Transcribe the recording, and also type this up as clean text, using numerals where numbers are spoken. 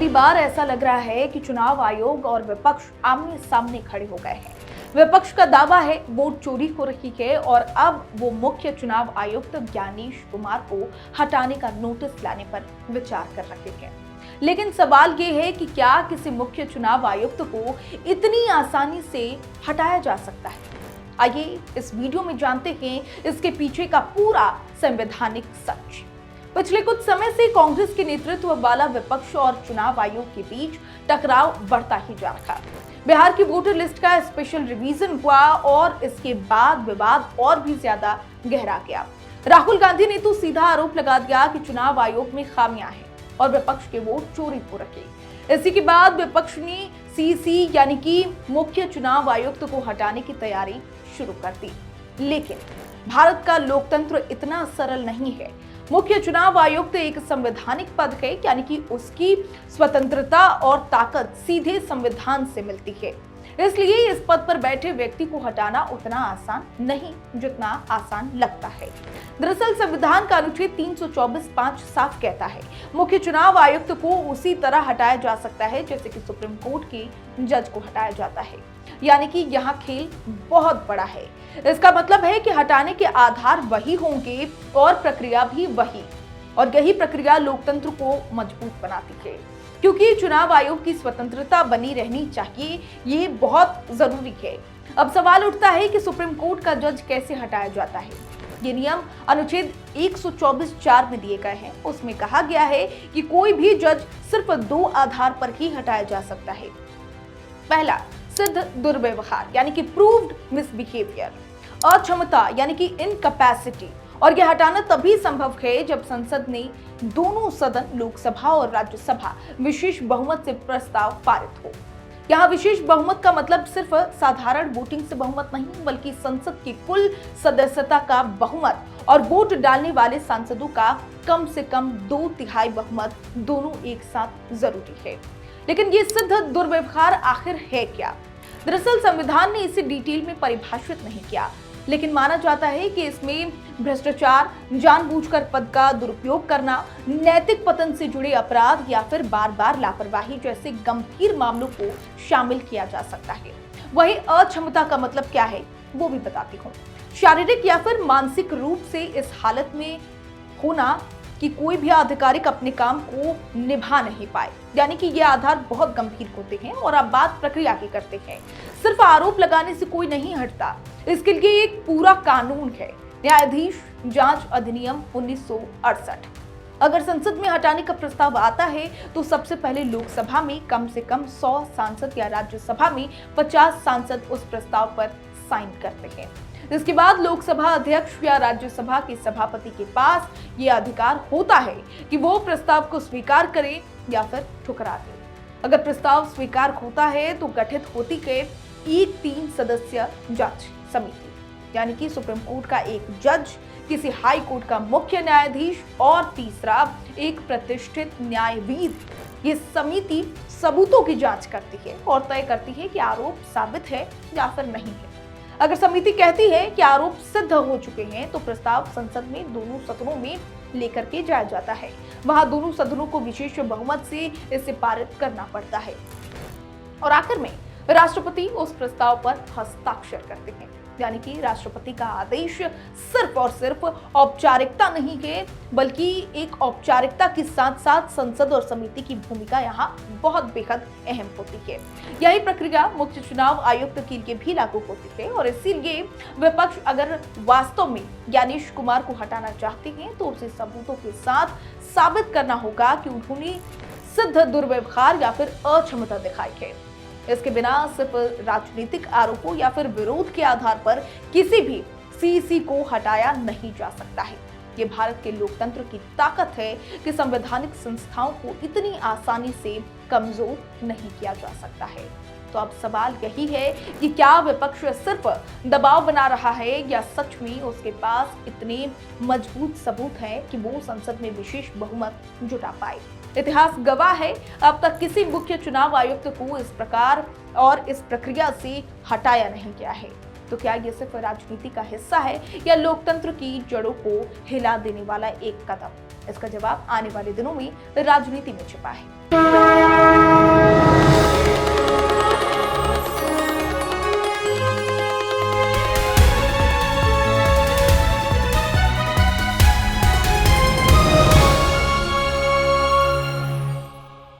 पहली बार ऐसा लग रहा है कि चुनाव आयोग और विपक्ष आमने सामने खड़े हो गए हैं। विपक्ष का दावा है वोट चोरी हो रही है और अब वो मुख्य चुनाव आयुक्त ज्ञानेश कुमार को हटाने का नोटिस लाने पर विचार कर रहे हैं। लेकिन सवाल ये है कि क्या किसी मुख्य चुनाव आयुक्त को इतनी आसानी से हटाया जा सकता है? आइए इस वीडियो में जानते हैं इसके पीछे का पूरा संवैधानिक सच। पिछले कुछ समय से कांग्रेस के नेतृत्व वाला विपक्ष और चुनाव आयोग के बीच टकराव बढ़ता ही जा रहा। बिहार की वोटर लिस्ट का स्पेशल रिवीजन हुआ और इसके बाद विवाद और भी ज्यादा गहरा गया। राहुल गांधी ने तो सीधा आरोप लगा दिया कि चुनाव आयोग में खामियां हैं और विपक्ष के वोट चोरी हो रहे। इसी के बाद विपक्ष ने सीसी यानी कि मुख्य चुनाव आयुक्त को हटाने की तैयारी शुरू कर दी। लेकिन भारत का लोकतंत्र इतना सरल नहीं है। मुख्य चुनाव आयुक्त एक संवैधानिक पद है, यानी कि उसकी स्वतंत्रता और ताकत सीधे संविधान से मिलती है। इसलिए इस पद पर बैठे व्यक्ति को हटाना उतना आसान नहीं जितना आसान लगता है। दरअसल संविधान का अनुच्छेद 324(5) साफ कहता है मुख्य चुनाव आयुक्त को उसी तरह हटाया जा सकता है जैसे कि सुप्रीम कोर्ट के जज को हटाया जाता है। यानी कि यहाँ खेल बहुत बड़ा है। इसका मतलब है कि हटाने के आधार वही होंगे और प्रक्रिया भी वही, और यही प्रक्रिया लोकतंत्र को मजबूत बनाती है। क्योंकि चुनाव आयोग की स्वतंत्रता बनी रहनी चाहिए, ये बहुत जरूरी है। अब सवाल उठता है कि सुप्रीम कोर्ट का जज कैसे हटाया जाता है। ये नियम अनुच्छेद 124(4) में दिए गए हैं। उसमें कहा गया है कि कोई भी जज सिर्फ 2 आधार पर ही हटाया जा सकता है। पहला, सिद्ध दुर्व्यवहार यानी कि प्रूव्ड मिसबिहेवियर, अक्षमता यानी कि इनकैपेसिटी, और यह हटाना तभी संभव है जब संसद ने दोनों सदन लोकसभा और राज्यसभा विशेष बहुमत से प्रस्ताव पारित हो। यहाँ विशेष बहुमत का मतलब सिर्फ साधारण वोटिंग से बहुमत नहीं, बल्कि संसद की कुल सदस्यता का बहुमत और वोट डालने वाले सांसदों का कम से कम 2/3 बहुमत दोनों एक साथ जरूरी है। लेकिन ये सिद्ध दुर्व्यवहार आखिर है क्या? दरअसल संविधान ने इसे डिटेल में परिभाषित नहीं किया, लेकिन माना जाता है कि इसमें भ्रष्टाचार, जानबूझकर पद का दुरुपयोग करना, नैतिक पतन से जुड़े अपराध या फिर बार-बार लापरवाही जैसे गंभीर मामलों को शामिल किया जा सकता है। वहीं अक्षमता का मतलब क्या है वो भी बताती हूँ। शारीरिक या फिर मानसिक रूप से इस हालत में होना कि कोई भी आधिकारिक अपने काम को निभा नहीं पाए, यानी कि ये आधार बहुत गंभीर होते हैं। और अब बात प्रक्रिया की करते हैं। सिर्फ आरोप लगाने से कोई नहीं हटता, इसके लिए एक पूरा कानून है, न्यायाधीश जांच अधिनियम 1968। अगर संसद में हटाने का प्रस्ताव आता है तो सबसे पहले लोकसभा में कम से कम 100 सांसद या राज्यसभा में 50 सांसद उस प्रस्ताव पर साइन करते हैं। इसके बाद लोकसभा अध्यक्ष या राज्यसभा के सभापति के पास ये अधिकार होता है कि वो प्रस्ताव को स्वीकार करे या फिर ठुकरा दे। अगर प्रस्ताव स्वीकार होता है तो गठित होती है एक 3 सदस्य जांच समिति, यानी कि सुप्रीम कोर्ट का एक जज, किसी हाई कोर्ट का मुख्य न्यायाधीश और तीसरा एक प्रतिष्ठित न्यायविद। ये समिति सबूतों की जांच करती है और तय करती है कि आरोप साबित है या फिर नहीं है। अगर समिति कहती है कि आरोप सिद्ध हो चुके हैं तो प्रस्ताव संसद में दोनों सदनों में लेकर के जाया जाता है। वहां दोनों सदनों को विशेष बहुमत से इसे पारित करना पड़ता है और आखिर में राष्ट्रपति उस प्रस्ताव पर हस्ताक्षर करते हैं। यानी कि राष्ट्रपति का आदेश सिर्फ और सिर्फ औपचारिकता नहीं है, बल्कि एक औपचारिकता के साथ साथ संसद और समिति की भूमिका यहाँ बहुत बेहद अहम होती है। यही प्रक्रिया मुख्य चुनाव आयुक्त के लिए भी लागू होती है और इसीलिए विपक्ष अगर वास्तव में ज्ञानेश कुमार को हटाना चाहते हैं तो उसे सबूतों के साथ साबित करना होगा कि उन्होंने सिद्ध दुर्व्यवहार या फिर अक्षमता दिखाई है। इसके बिना सिर्फ राजनीतिक आरोपों या फिर विरोध के आधार पर किसी भी सीसी को हटाया नहीं जा सकता है। ये भारत के लोकतंत्र की ताकत है कि संवैधानिक संस्थाओं को इतनी आसानी से कमजोर नहीं किया जा सकता है। तो अब सवाल यही है कि क्या विपक्ष सिर्फ दबाव बना रहा है या सच में उसके पास इतने मजबूत सबूत हैं कि वो संसद में विशेष बहुमत जुटा पाए। इतिहास गवाह है, अब तक किसी मुख्य चुनाव आयुक्त को इस प्रकार और इस प्रक्रिया से हटाया नहीं गया है। तो क्या ये सिर्फ राजनीति का हिस्सा है या लोकतंत्र की जड़ों को हिला देने वाला एक कदम? इसका जवाब आने वाले दिनों में राजनीति में छिपा है।